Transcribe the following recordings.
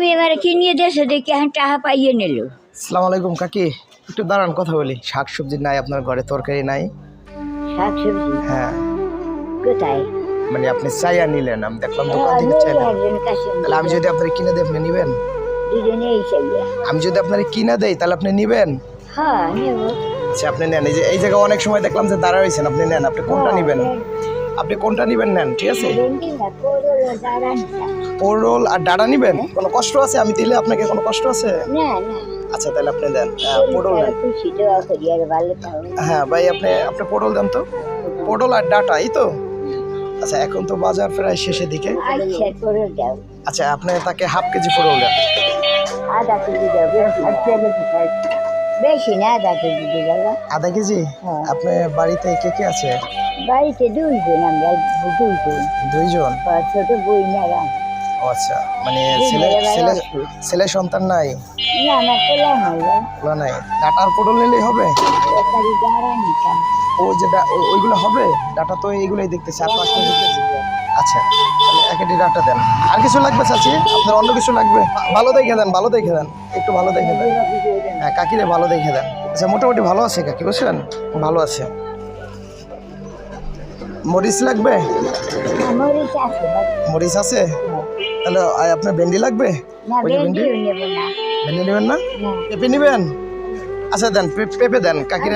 তুমি এবারে কি নিয়ে দেশে দেখি এখন টাকা পাইয়ে নিল। আসসালামু আলাইকুম কাকি, একটু দাঁড়ান কথা বলি। শাক সবজি নাই আপনার ঘরে? তরকারি নাই? শাক সবজি হ্যাঁ কোথায়? মানে আপনি চাইয়া নিলেন, আমি দেখলাম দোকান থেকে চাইলেন। তাহলে আমি যদি আপনার কিনে দেই আপনি নিবেন? দুজনে এই চাইয়া। আমি যদি আপনার কিনে দেই তাহলে আপনি নিবেন? হ্যাঁ নেব। আচ্ছা আপনি নেন। এই জায়গায় অনেক সময় দেখলাম যে দাঁড়া রয়েছেন, আপনি নেন। আপনি কোনটা নিবেন? আপনি কোনটা নিবেন নেন, ঠিক আছে? পরল আর ডাঁটা নিবেন? কোনো কষ্ট আছে আমি দিলে আপনাকে? কোনো কষ্ট আছে? না না। আচ্ছা তাহলে আপনি দেন। পটল নেন। হ্যাঁ ভাই আপনি পটল দেন তো। পটল আর ডাঁটা, এই তো। আচ্ছা এখন তো বাজার প্রায় শেষের দিকে। আচ্ছা পটল দাও। আচ্ছা আপনি তাকে হাফ কেজি পটল দেন। আধা কেজি দাও। বেশি না, আধা কেজি দিলাম। আধা কেজি? আপনার বাড়িতে কে কে আছে? বাড়িতে দুইজন, আমরা দুইজন। ছোট বই না। ও আচ্ছা, মানে ছেলে সন্তান নাই? না না, পোলা নাই। না নাই। ডাঁটা আর পটল নিলেই হবে? ওই যে ওইগুলো হবে? ডাঁটা তো এইগুলোই দেখতেছি, আর 5টা দেখতেছি। আচ্ছা তাহলে এক একটি ডাঁটা দেন। আর কিছু লাগবে চাচি? আপনার অন্য কিছু লাগবে? ভালো দেখে দেন, ভালো দেখে দেন, একটু ভালো দেখে দেন। হ্যাঁ কাকিরে ভালো দেখে দেন। আচ্ছা মোটামুটি ভালো আছে কাকি, বুঝলেন? ভালো আছে। মরিচ লাগবে? মরিচ আছে? তাহলে আপনার ভেন্ডি লাগবে? ভেন্ডি নেবেন না? পেঁপে নেবেন? আচ্ছা দেন, পেঁপে দেন কাকির।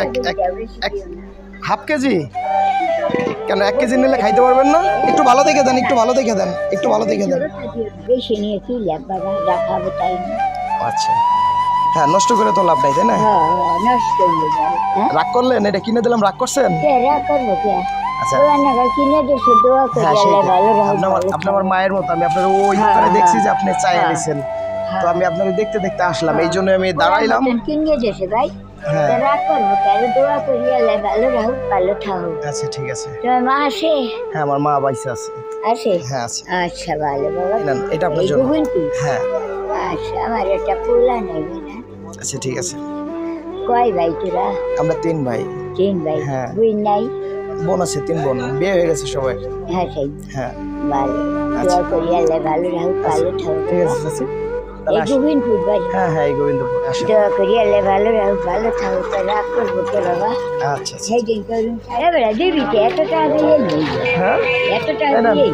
হাফ কেজি কেন? 1 কেজি নিলে খাইতে পারবেন না? একটু ভালো দেখে দেন, একটু ভালো দেখে দেন, একটু ভালো দেখে দেন। আচ্ছা হ্যাঁ, নষ্ট করে তো লাভ নাই, তাই না? রাগ করলেন? এটা কিনে দিলাম, রাগ করছেন? আচ্ছা আপনি আমার মায়ের মতো। আমি আপনার ওই দোকানে দেখছি যে আপনি চাই এনেছেন, তো আমি আপনাকে দেখতে দেখতে আসলাম, এই জন্য আমি দাঁড়াইলাম। আচ্ছা ঠিক আছে। মা আসে? হ্যাঁ আমার মা বাইসে আছে। আসে? হ্যাঁ আছে। আচ্ছা ভালো বাবা। এটা আপনার জন্য। হ্যাঁ আচ্ছা আমার একটা পোলা নেবে না? আচ্ছা ঠিক আছে। কয় ভাই তোরা? আমরা 3 ভাই। 3 ভাই? হ্যাঁ। বোন নাই? বোন আছে, 3 বোন, বিয়ে হয়ে গেছে সবাই। হ্যাঁ সেই। হ্যাঁ ভালো। দোয়া করি আল্লাহ ভালো রাখুক, ভালো থাকুক। ঠিক আছে চাচি। এই গোবিন্দপুর বাড়ি? হ্যাঁ হ্যাঁ এই গোবিন্দপুর। দোয়া করি আল্লাহ ভালো রাখুক, ভালো থাকুক। রাগ করবো তো বাবা? আচ্ছা সেই দিন করুন। এবারে দিবি তো, এত টাকা দিয়ে নেই। হ্যাঁ এত টাকা দিয়ে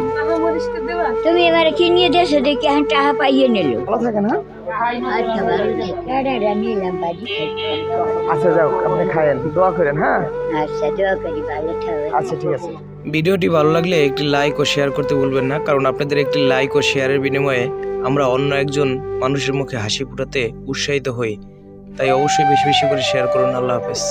তুমি এবারে কি নিয়ে দেশে দেখি এখন টাকা পাইয়ে নিল। ভালো থাকেন। হ্যাঁ আচ্ছা ভালো থাকে। নিলাম বাড়ি। আচ্ছা যাও, আপনি খায়েন, দোয়া করেন। হ্যাঁ আচ্ছা দোয়া করি ভালো থাকুক। আচ্ছা ঠিক আছে। ভিডিওটি ভালো লাগলে একটি লাইক ও শেয়ার করতে ভুলবেন না, কারণ আপনাদের একটি লাইক ও শেয়ারের বিনিময়ে আমরা অন্য একজন মানুষের মুখে হাসি ফোটাতে উৎসাহিত হই। তাই অবশ্যই বেশি বেশি করে শেয়ার করুন। আল্লাহ হাফেজ।